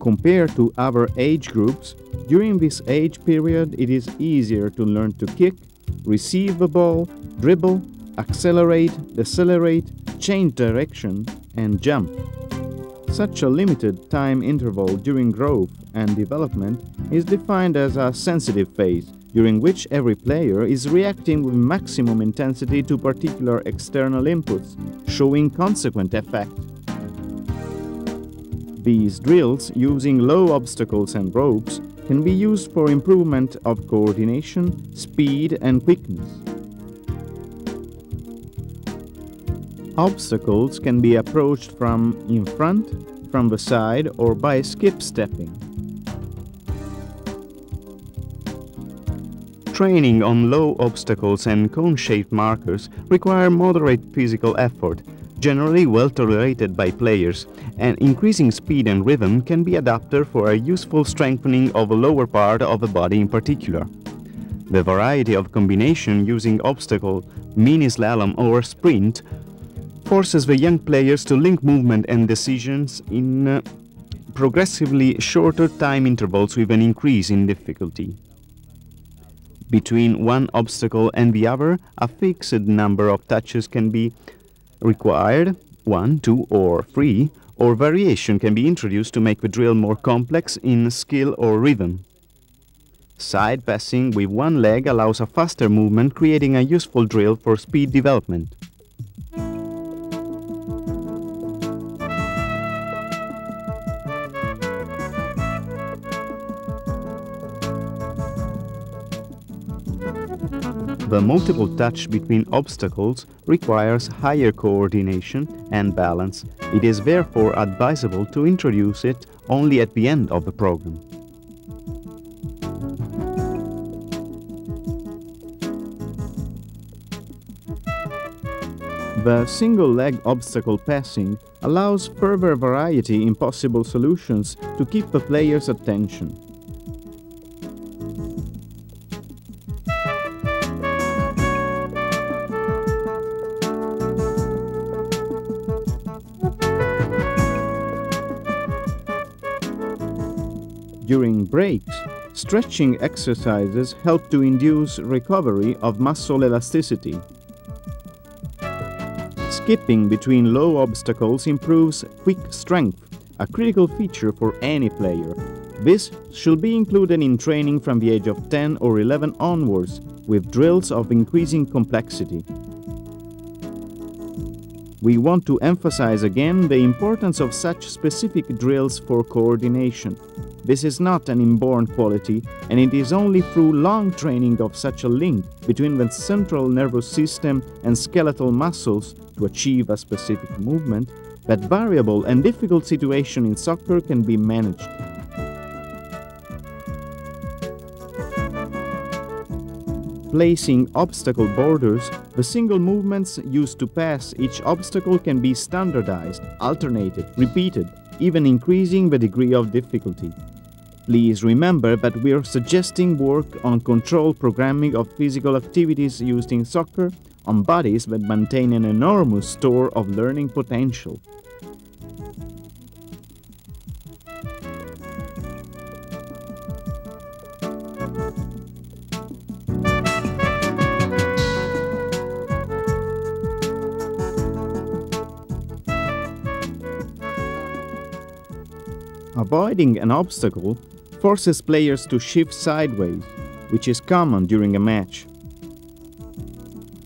Compared to other age groups, during this age period it is easier to learn to kick, receive the ball, dribble, accelerate, decelerate, change direction, and jump. Such a limited time interval during growth and development is defined as a sensitive phase, during which every player is reacting with maximum intensity to particular external inputs, showing consequent effect. These drills, using low obstacles and ropes, can be used for improvement of coordination, speed, and quickness. Obstacles can be approached from in front, from the side, or by skip stepping. Training on low obstacles and cone-shaped markers require moderate physical effort, generally well tolerated by players, and increasing speed and rhythm can be adapted for a useful strengthening of the lower part of the body in particular. The variety of combination using obstacle, mini slalom or sprint forces the young players to link movement and decisions in progressively shorter time intervals with an increase in difficulty. Between one obstacle and the other, a fixed number of touches can be required, 1, 2, or 3, or variation can be introduced to make the drill more complex in skill or rhythm. Side passing with one leg allows a faster movement, creating a useful drill for speed development. The multiple touch between obstacles requires higher coordination and balance. It is therefore advisable to introduce it only at the end of the program. The single-leg obstacle passing allows further variety in possible solutions to keep the player's attention. During breaks, stretching exercises help to induce recovery of muscle elasticity. Skipping between low obstacles improves quick strength, a critical feature for any player. This should be included in training from the age of 10 or 11 onwards, with drills of increasing complexity. We want to emphasize again the importance of such specific drills for coordination. This is not an inborn quality, and it is only through long training of such a link between the central nervous system and skeletal muscles to achieve a specific movement that variable and difficult situations in soccer can be managed. Placing obstacle borders, the single movements used to pass each obstacle can be standardized, alternated, repeated, even increasing the degree of difficulty. Please remember that we are suggesting work on controlled programming of physical activities used in soccer on bodies that maintain an enormous store of learning potential. Avoiding an obstacle forces players to shift sideways, which is common during a match.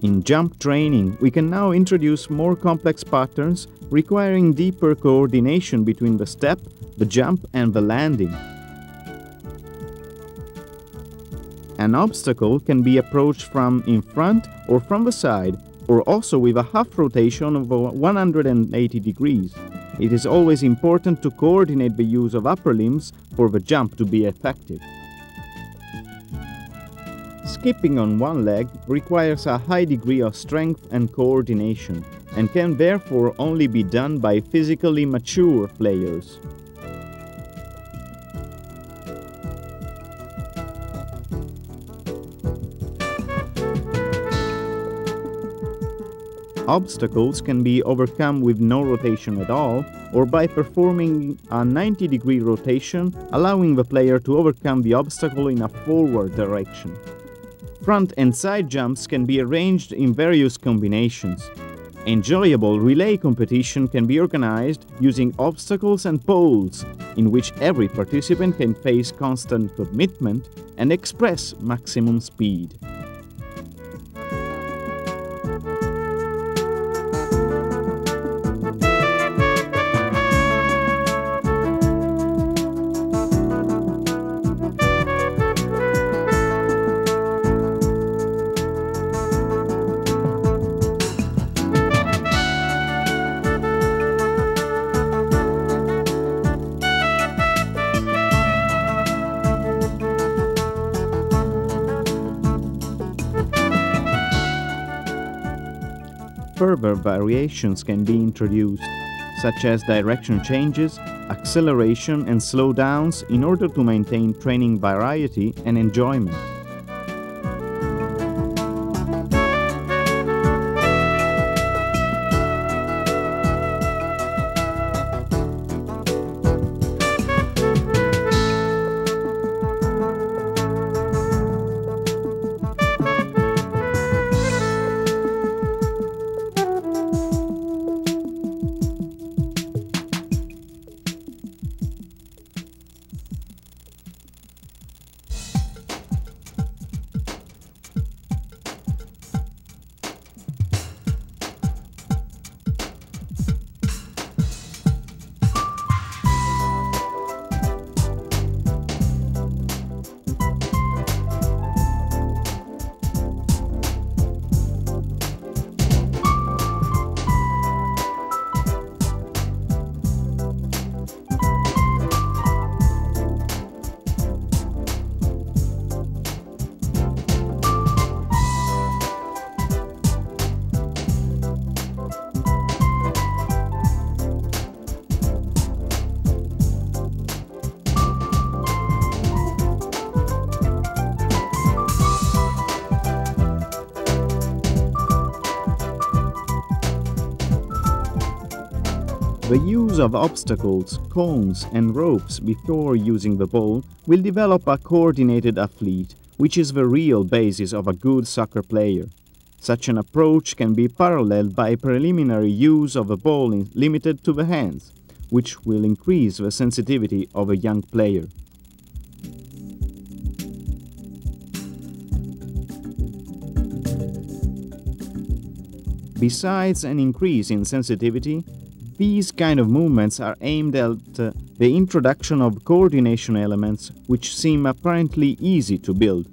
In jump training, we can now introduce more complex patterns requiring deeper coordination between the step, the jump, and the landing. An obstacle can be approached from in front or from the side, or also with a half rotation of 180 degrees. It is always important to coordinate the use of upper limbs for the jump to be effective. Skipping on one leg requires a high degree of strength and coordination, and can therefore only be done by physically mature players. Obstacles can be overcome with no rotation at all, or by performing a 90-degree rotation, allowing the player to overcome the obstacle in a forward direction. Front and side jumps can be arranged in various combinations. Enjoyable relay competition can be organized using obstacles and poles, in which every participant can face constant commitment and express maximum speed. Further variations can be introduced, such as direction changes, acceleration and slowdowns in order to maintain training variety and enjoyment. The use of obstacles, cones and ropes before using the ball will develop a coordinated athlete, which is the real basis of a good soccer player. Such an approach can be paralleled by preliminary use of the ball limited to the hands, which will increase the sensitivity of a young player. Besides an increase in sensitivity, these kind of movements are aimed at the introduction of coordination elements which seem apparently easy to build.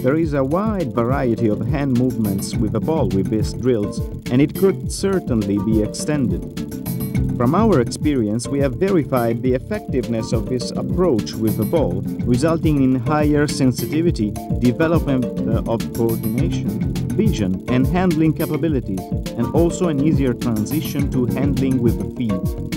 There is a wide variety of hand movements with the ball with these drills, and it could certainly be extended. From our experience, we have verified the effectiveness of this approach with the ball, resulting in higher sensitivity, development of coordination, vision and handling capabilities, and also an easier transition to handling with the feet.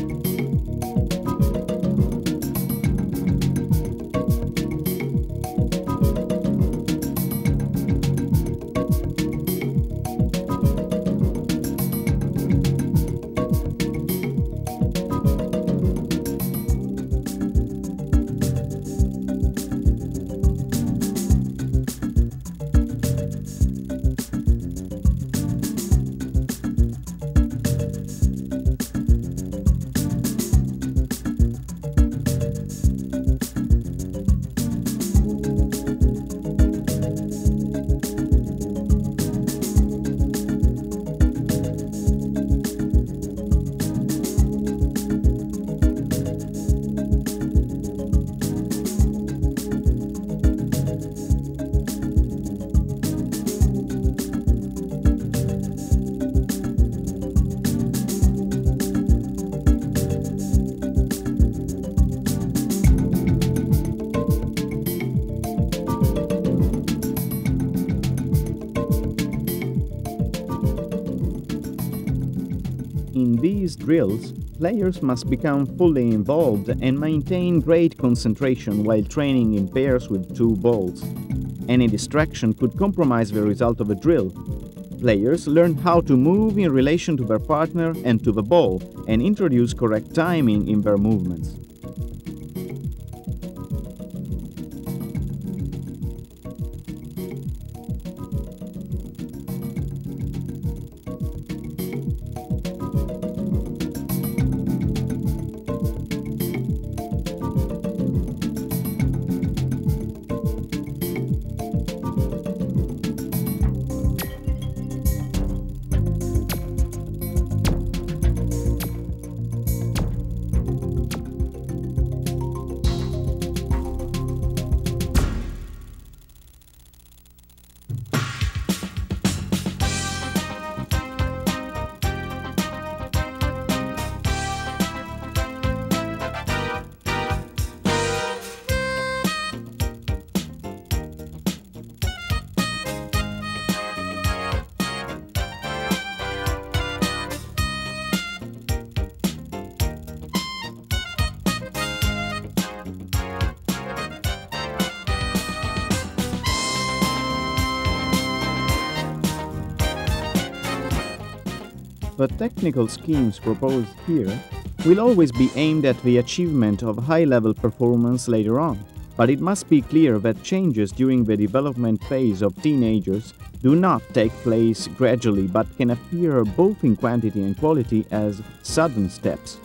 In these drills, players must become fully involved and maintain great concentration while training in pairs with two balls. Any distraction could compromise the result of a drill. Players learn how to move in relation to their partner and to the ball, and introduce correct timing in their movements. The technical schemes proposed here will always be aimed at the achievement of high-level performance later on, but it must be clear that changes during the development phase of teenagers do not take place gradually but can appear both in quantity and quality as sudden steps.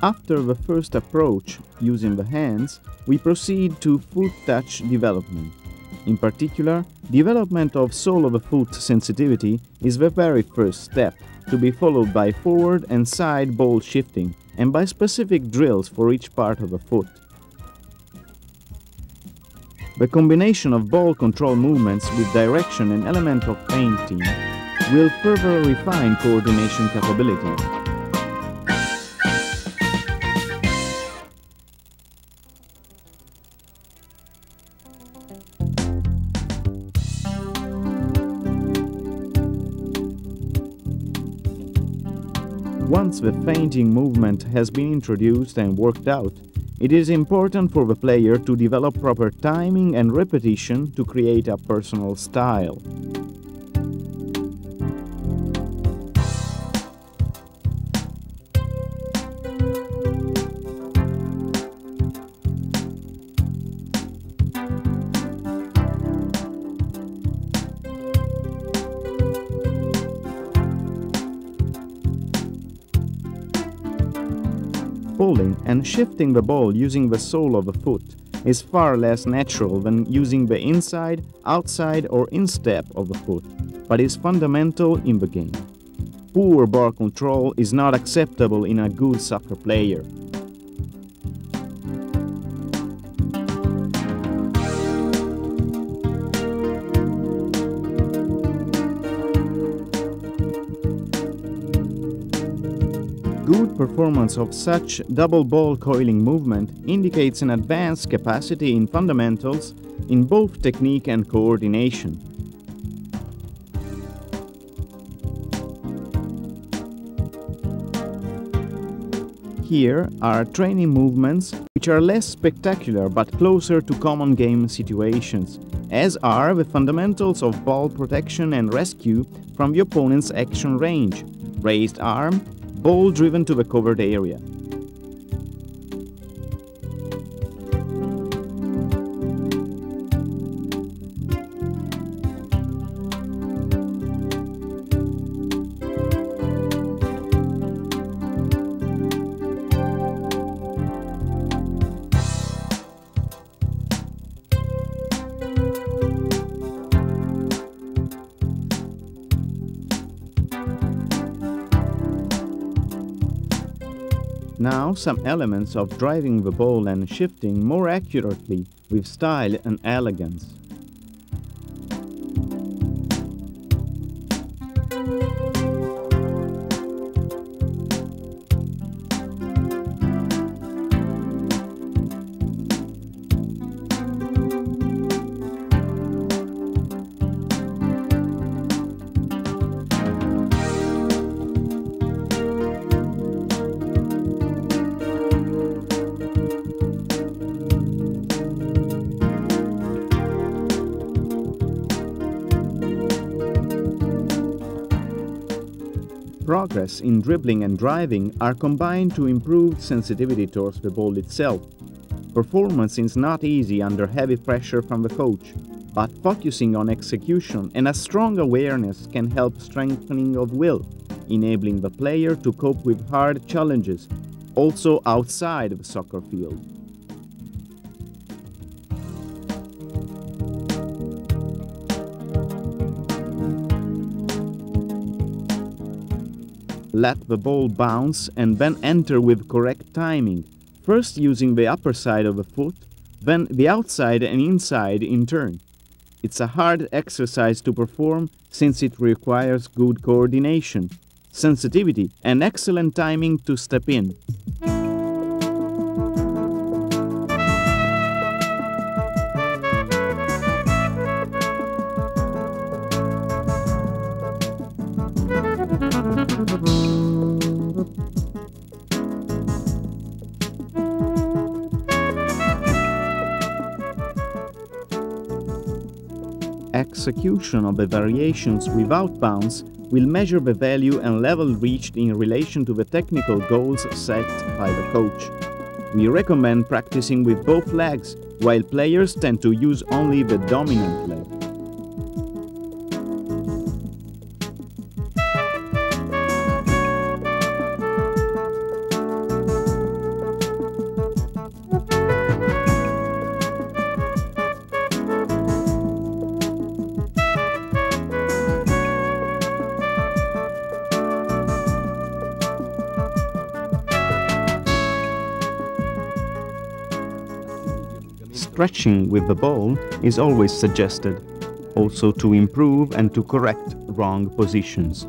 After the first approach, using the hands, we proceed to foot touch development. In particular, development of sole of the foot sensitivity is the very first step, to be followed by forward and side ball shifting, and by specific drills for each part of the foot. The combination of ball control movements with direction and element of feinting will further refine coordination capabilities. Once the feinting movement has been introduced and worked out, it is important for the player to develop proper timing and repetition to create a personal style. Bowling and shifting the ball using the sole of the foot is far less natural than using the inside, outside or instep of the foot, but is fundamental in the game. Poor ball control is not acceptable in a good soccer player. Good performance of such double ball coiling movement indicates an advanced capacity in fundamentals in both technique and coordination. Here are training movements which are less spectacular but closer to common game situations, as are the fundamentals of ball protection and rescue from the opponent's action range, raised arm, ball driven to the covered area. Now some elements of driving the ball and shifting more accurately with style and elegance. Progress in dribbling and driving are combined to improve sensitivity towards the ball itself. Performance is not easy under heavy pressure from the coach, but focusing on execution and a strong awareness can help strengthening of will, enabling the player to cope with hard challenges, also outside of the soccer field. Let the ball bounce and then enter with correct timing, first using the upper side of the foot, then the outside and inside in turn. It's a hard exercise to perform since it requires good coordination, sensitivity, and excellent timing to step in. Execution of the variations without bounce will measure the value and level reached in relation to the technical goals set by the coach. We recommend practicing with both legs, while players tend to use only the dominant leg. Stretching with the ball is always suggested, also to improve and to correct wrong positions.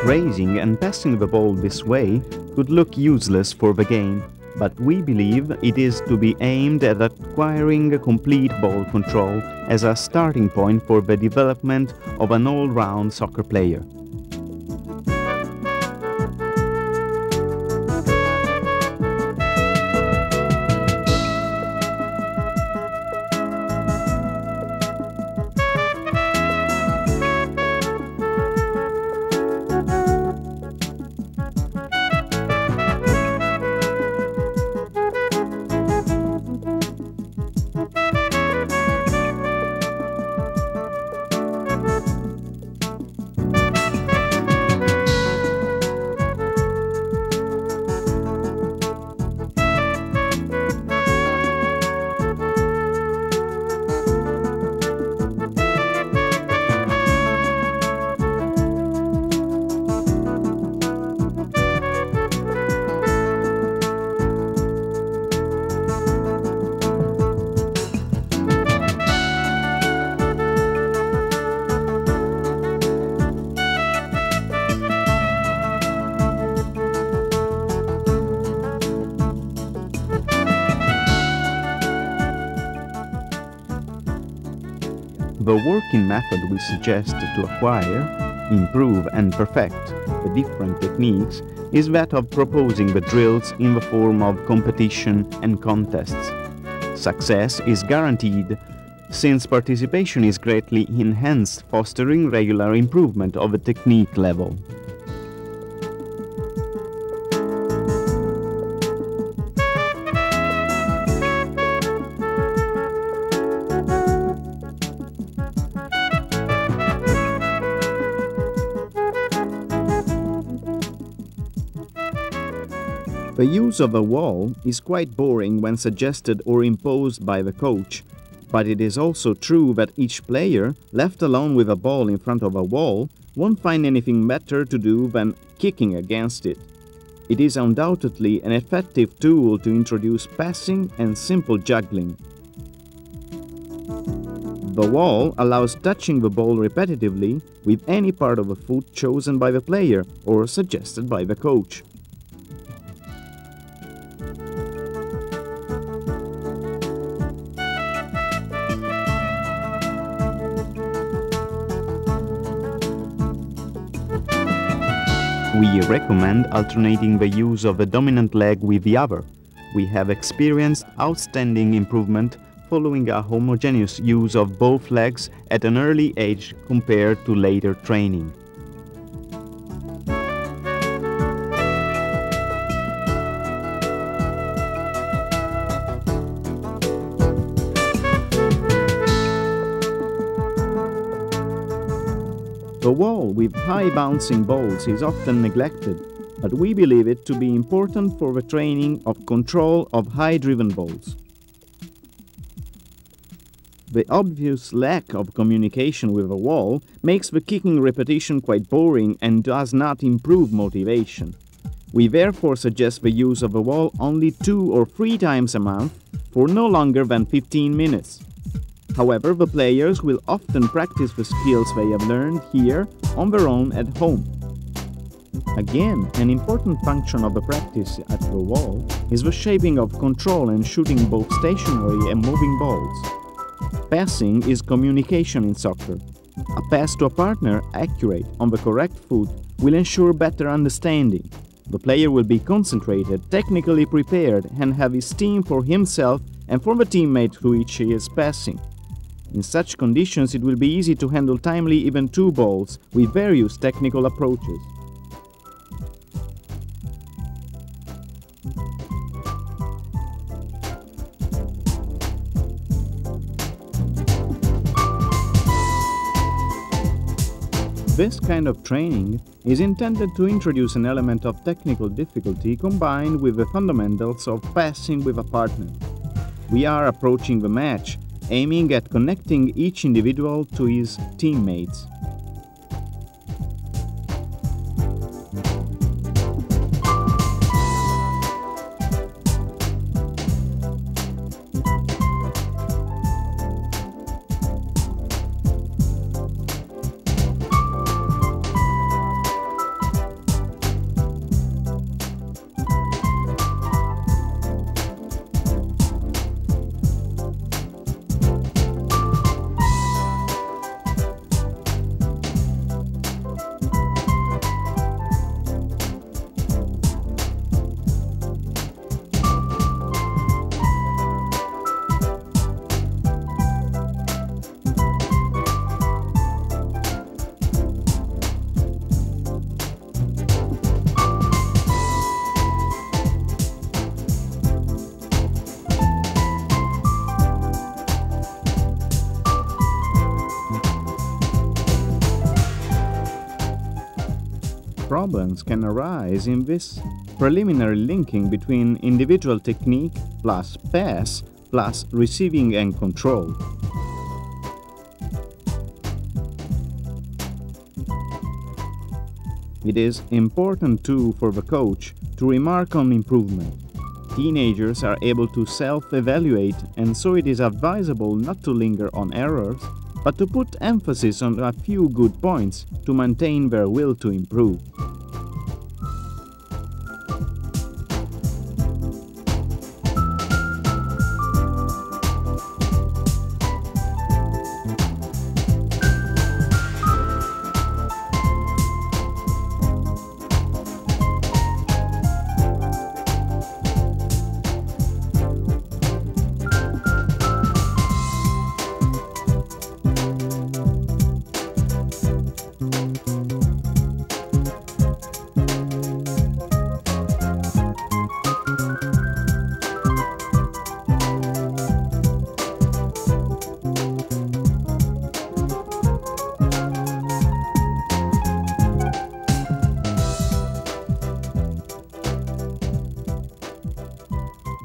Raising and passing the ball this way could look useless for the game, but we believe it is to be aimed at acquiring a complete ball control as a starting point for the development of an all-round soccer player. The working method we suggest to acquire, improve and perfect the different techniques is that of proposing the drills in the form of competition and contests. Success is guaranteed since participation is greatly enhanced, fostering regular improvement of the technique level. The use of a wall is quite boring when suggested or imposed by the coach, but it is also true that each player, left alone with a ball in front of a wall, won't find anything better to do than kicking against it. It is undoubtedly an effective tool to introduce passing and simple juggling. The wall allows touching the ball repetitively with any part of the foot chosen by the player or suggested by the coach. We recommend alternating the use of the dominant leg with the other. We have experienced outstanding improvement following a homogeneous use of both legs at an early age compared to later training. The wall with high bouncing balls is often neglected, but we believe it to be important for the training of control of high-driven balls. The obvious lack of communication with the wall makes the kicking repetition quite boring and does not improve motivation. We therefore suggest the use of the wall only 2 or 3 times a month for no longer than 15 minutes. However, the players will often practice the skills they have learned here on their own at home. Again, an important function of the practice at the wall is the shaping of control and shooting both stationary and moving balls. Passing is communication in soccer. A pass to a partner accurate on the correct foot will ensure better understanding. The player will be concentrated, technically prepared, and have esteem for himself and for the teammate to which he is passing. In such conditions, it will be easy to handle timely even 2 balls with various technical approaches. This kind of training is intended to introduce an element of technical difficulty combined with the fundamentals of passing with a partner. We are approaching the match aiming at connecting each individual to his teammates. Problems can arise in this preliminary linking between individual technique plus pass plus receiving and control. It is important too for the coach to remark on improvement. Teenagers are able to self-evaluate, and so it is advisable not to linger on errors, but to put emphasis on a few good points to maintain their will to improve.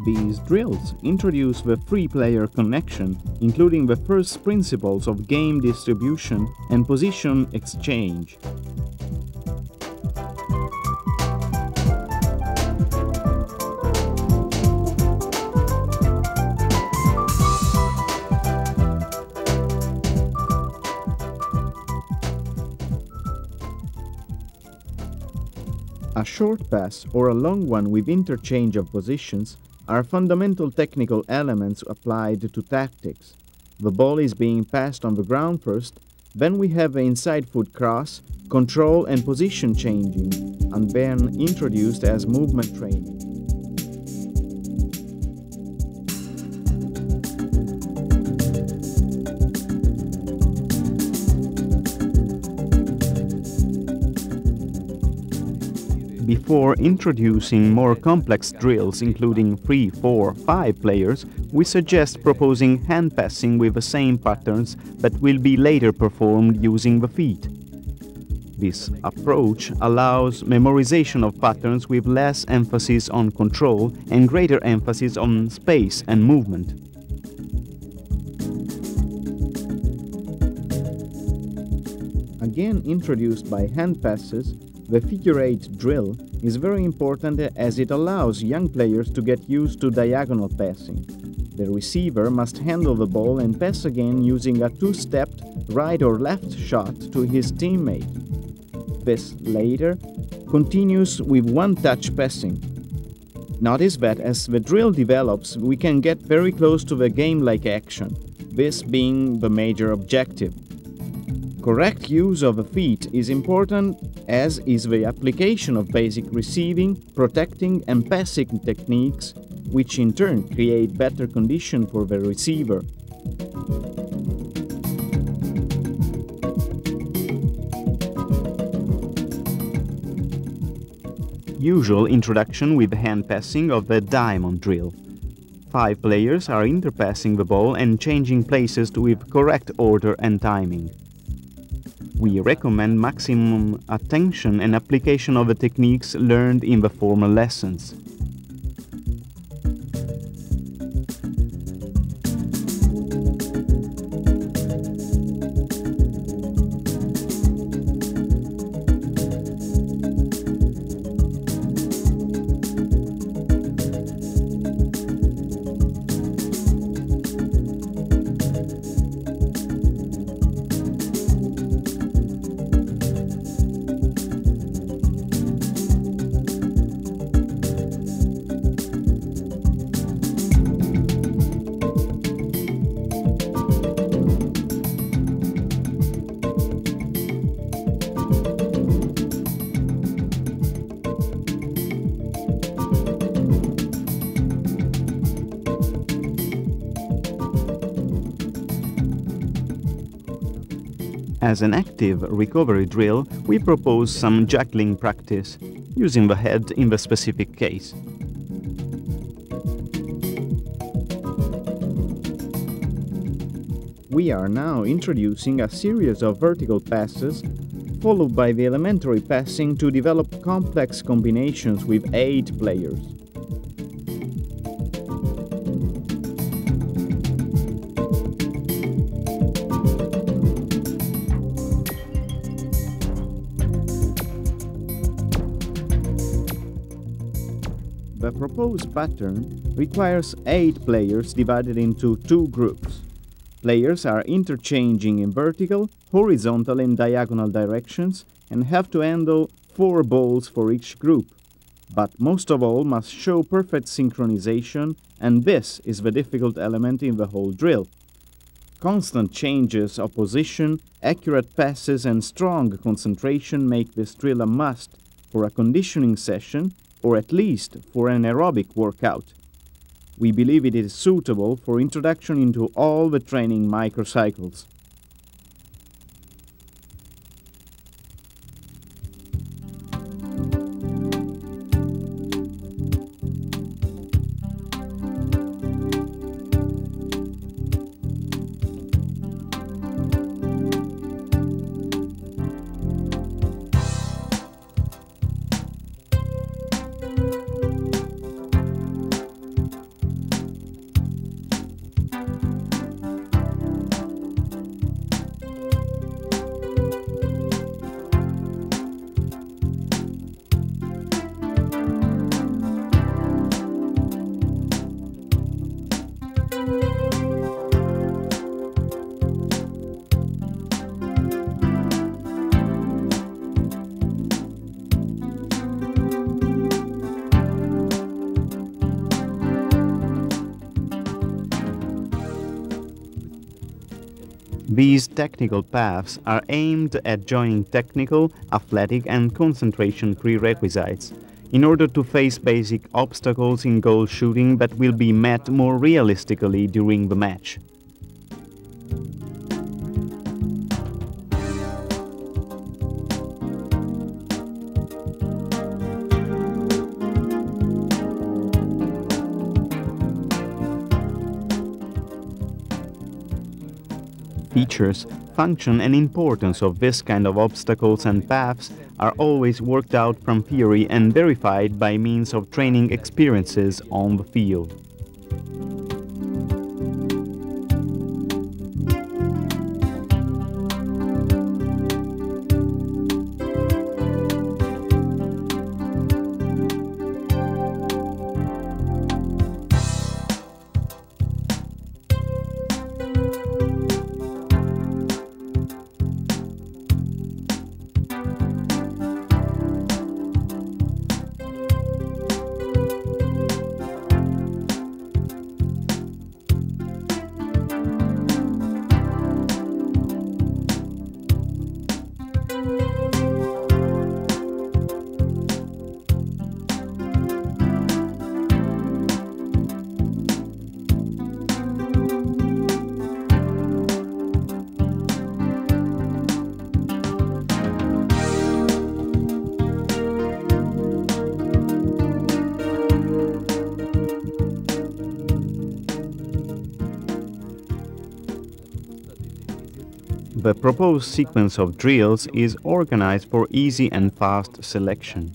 These drills introduce the three-player connection, including the first principles of game distribution and position exchange. A short pass or a long one with interchange of positions are fundamental technical elements applied to tactics. The ball is being passed on the ground first, Then we have the inside foot cross, control and position changing, and then introduced as movement training. Before introducing more complex drills including 3, 4, 5 players, we suggest proposing hand passing with the same patterns that will be later performed using the feet. This approach allows memorization of patterns with less emphasis on control and greater emphasis on space and movement. Again introduced by hand passes, the figure 8 drill is very important as it allows young players to get used to diagonal passing. The receiver must handle the ball and pass again using a two-stepped right or left shot to his teammate. This later continues with one-touch passing. Notice that as the drill develops, we can get very close to the game-like action, this being the major objective. Correct use of the feet is important, as is the application of basic receiving, protecting and passing techniques, which in turn create better conditions for the receiver. Usual introduction with hand passing of the diamond drill. 5 players are interpassing the ball and changing places with correct order and timing. We recommend maximum attention and application of the techniques learned in the former lessons. As an active recovery drill, we propose some juggling practice, using the head in the specific case. We are now introducing a series of vertical passes, followed by the elementary passing to develop complex combinations with 8 players. The proposed pattern requires 8 players divided into 2 groups. Players are interchanging in vertical, horizontal and diagonal directions and have to handle 4 balls for each group. But most of all must show perfect synchronization, and this is the difficult element in the whole drill. Constant changes of position, accurate passes and strong concentration make this drill a must for a conditioning session, or at least for an aerobic workout. We believe it is suitable for introduction into all the training microcycles. These technical paths are aimed at joining technical, athletic and concentration prerequisites in order to face basic obstacles in goal shooting that will be met more realistically during the match. Features, function and importance of this kind of obstacles and paths are always worked out from theory and verified by means of training experiences on the field. The proposed sequence of drills is organized for easy and fast selection.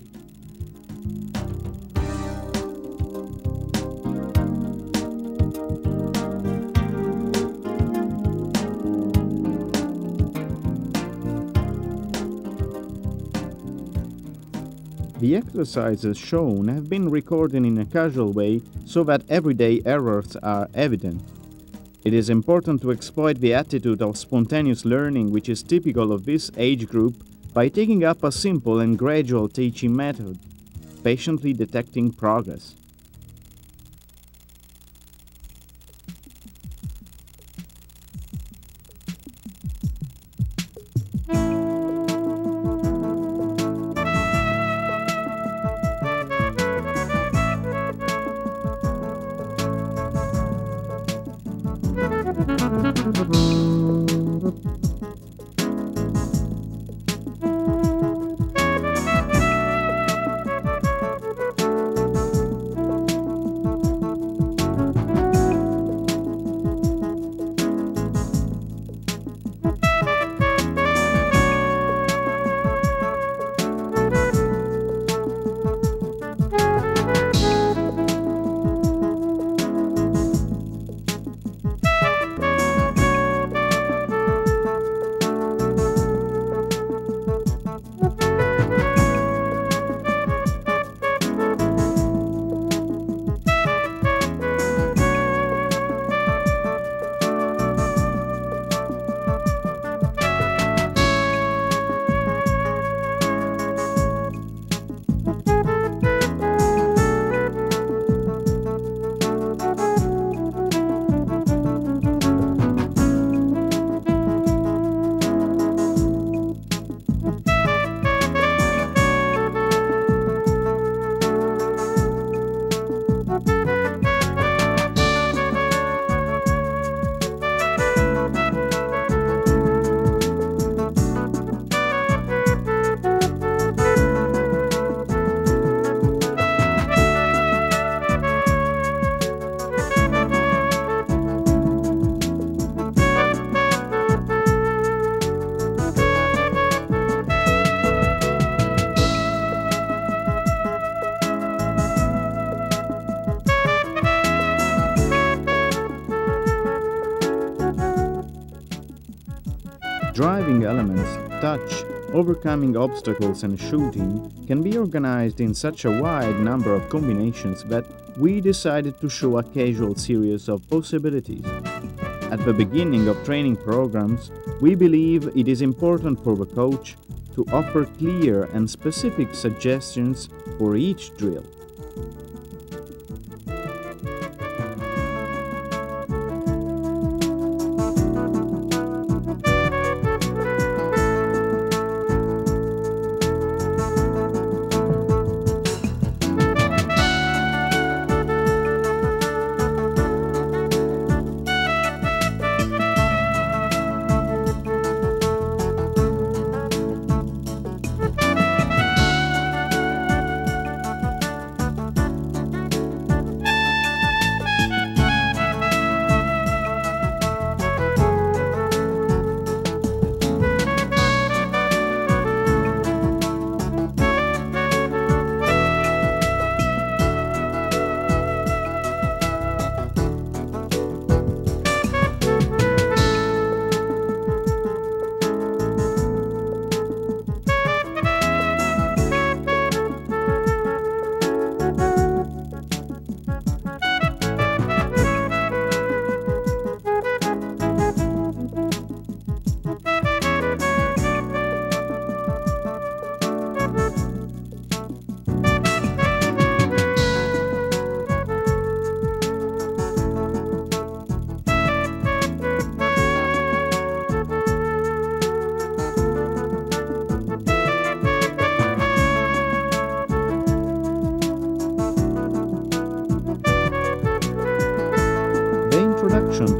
The exercises shown have been recorded in a casual way so that everyday errors are evident. It is important to exploit the attitude of spontaneous learning which is typical of this age group by taking up a simple and gradual teaching method, patiently detecting progress. Driving elements, touch, overcoming obstacles and shooting can be organized in such a wide number of combinations that we decided to show a casual series of possibilities. At the beginning of training programs, we believe it is important for the coach to offer clear and specific suggestions for each drill.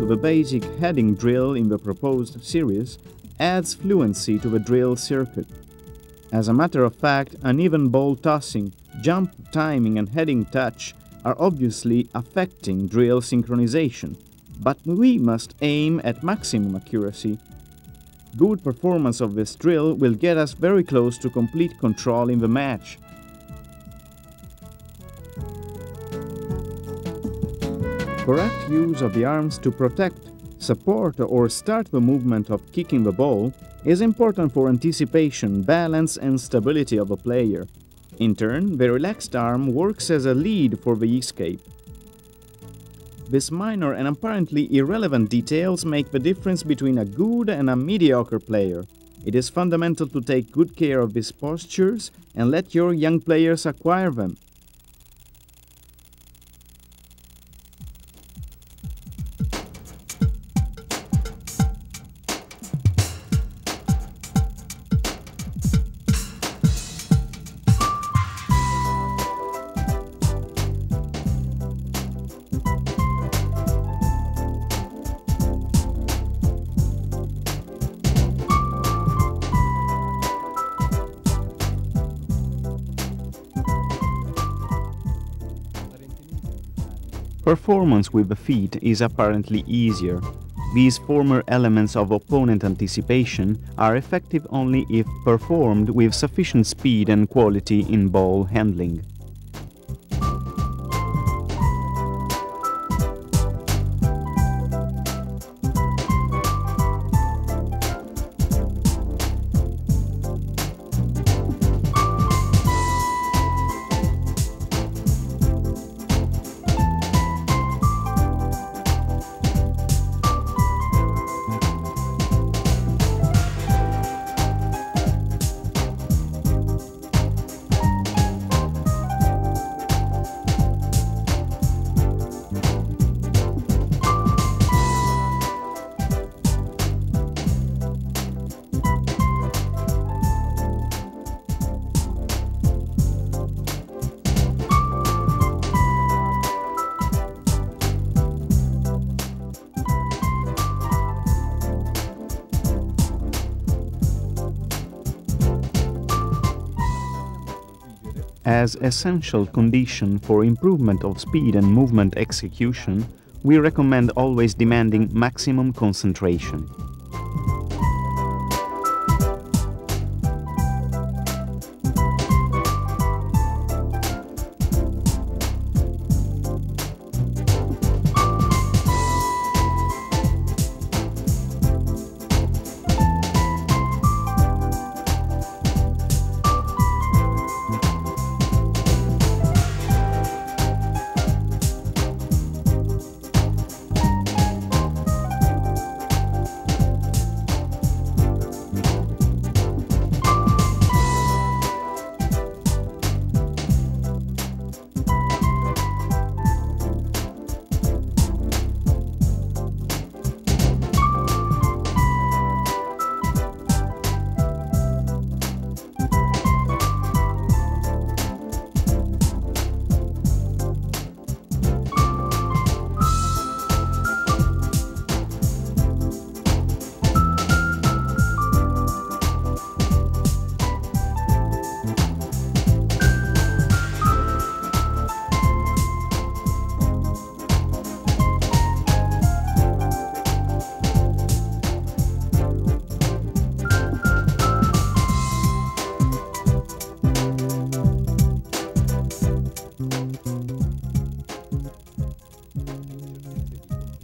to the basic heading drill in the proposed series adds fluency to the drill circuit. As a matter of fact, uneven ball tossing, jump timing and heading touch are obviously affecting drill synchronization, but we must aim at maximum accuracy. Good performance of this drill will get us very close to complete control in the match. Correct use of the arms to protect, support or start the movement of kicking the ball is important for anticipation, balance and stability of the player. In turn, the relaxed arm works as a lead for the escape. These minor and apparently irrelevant details make the difference between a good and a mediocre player. It is fundamental to take good care of these postures and let your young players acquire them. Performance with the feet is apparently easier. These former elements of opponent anticipation are effective only if performed with sufficient speed and quality in ball handling. As essential condition for improvement of speed and movement execution, we recommend always demanding maximum concentration.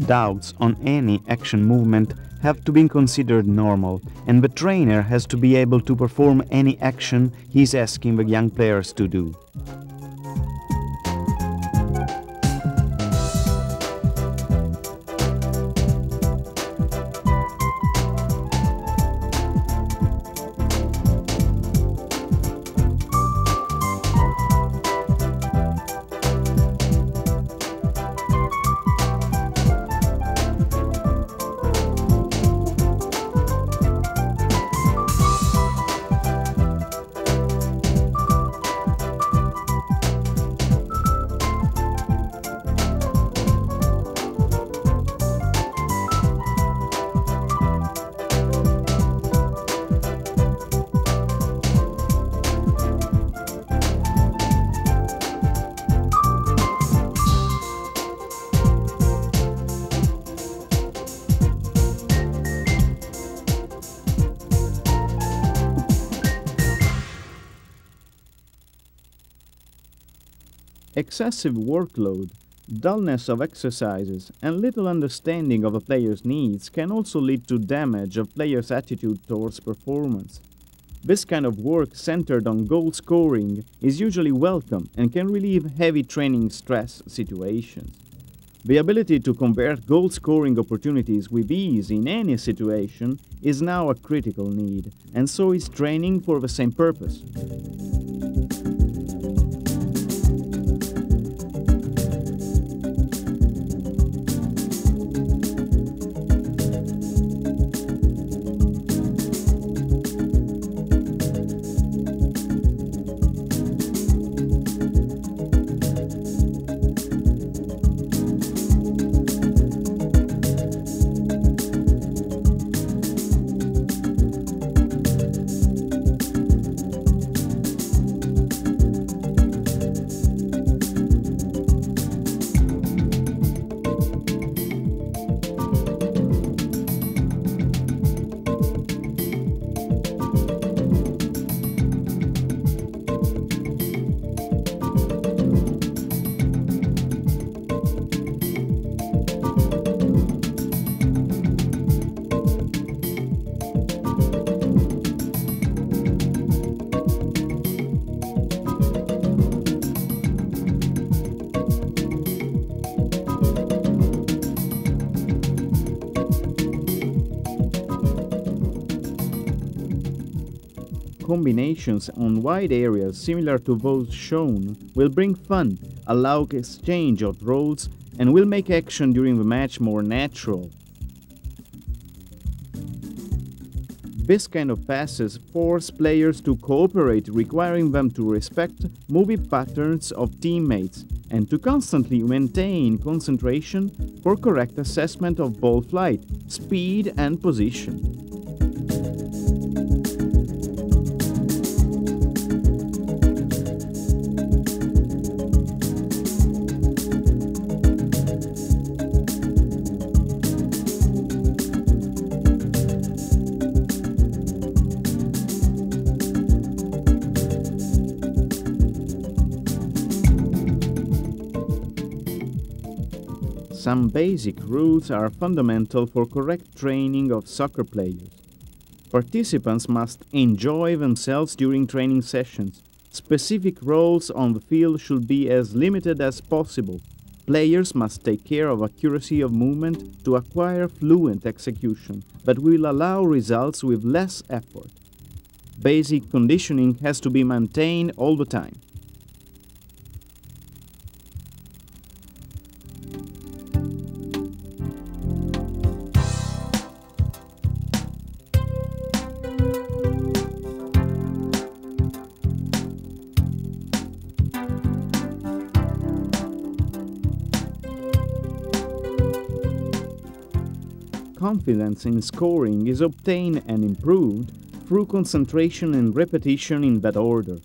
Doubts on any action movement have to be considered normal, and the trainer has to be able to perform any action he's asking the young players to do. Excessive workload, dullness of exercises, and little understanding of a player's needs can also lead to damage of players' attitude towards performance. This kind of work centered on goal scoring is usually welcome and can relieve heavy training stress situations. The ability to convert goal-scoring opportunities with ease in any situation is now a critical need, and so is training for the same purpose. Combinations on wide areas similar to those shown will bring fun, allow exchange of roles, and will make action during the match more natural. This kind of passes force players to cooperate, requiring them to respect moving patterns of teammates and to constantly maintain concentration for correct assessment of ball flight, speed, and position. Some basic rules are fundamental for correct training of soccer players. Participants must enjoy themselves during training sessions. Specific roles on the field should be as limited as possible. Players must take care of accuracy of movement to acquire fluent execution, but will allow results with less effort. Basic conditioning has to be maintained all the time. Confidence in scoring is obtained and improved through concentration and repetition in that order.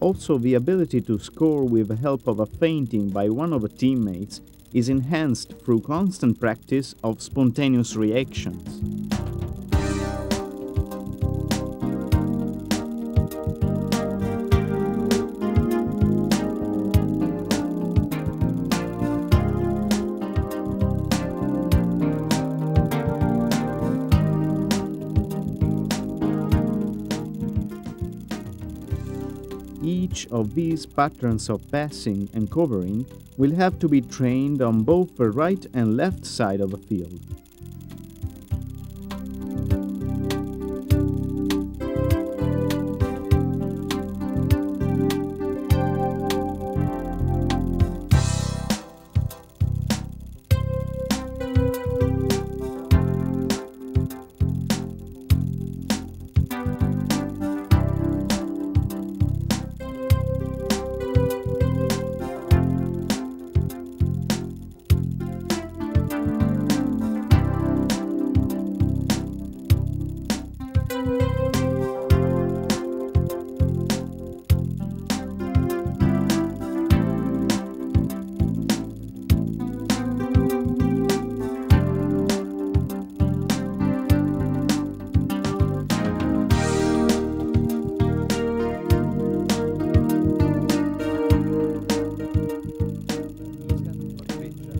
Also, the ability to score with the help of a feinting by one of the teammates is enhanced through constant practice of spontaneous reactions. Each of these patterns of passing and covering will have to be trained on both the right and left side of the field.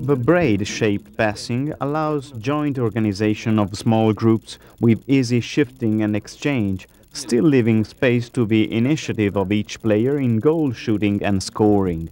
The braid-shaped passing allows joint organization of small groups with easy shifting and exchange, still leaving space to the initiative of each player in goal shooting and scoring.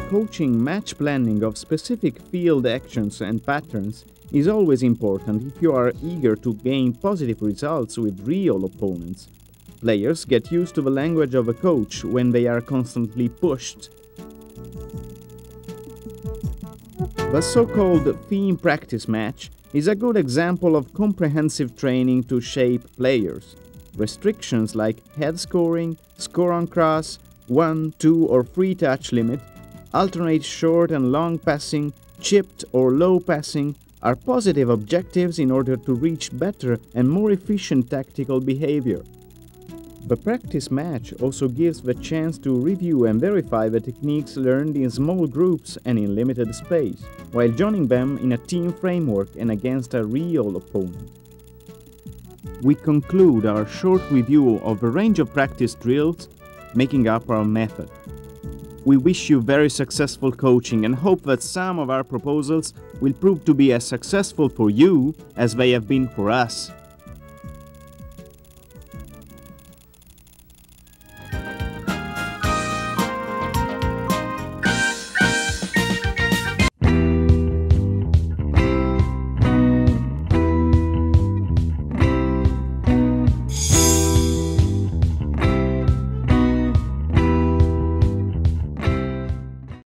Coaching match planning of specific field actions and patterns is always important if you are eager to gain positive results with real opponents. Players get used to the language of a coach when they are constantly pushed. The so-called theme practice match is a good example of comprehensive training to shape players. Restrictions like head scoring, score on cross, 1, 2 or 3 touch limit, alternate short and long passing, chipped or low passing are positive objectives in order to reach better and more efficient tactical behavior. The practice match also gives the chance to review and verify the techniques learned in small groups and in limited space, while joining them in a team framework and against a real opponent. We conclude our short review of a range of practice drills making up our method. We wish you very successful coaching and hope that some of our proposals will prove to be as successful for you as they have been for us.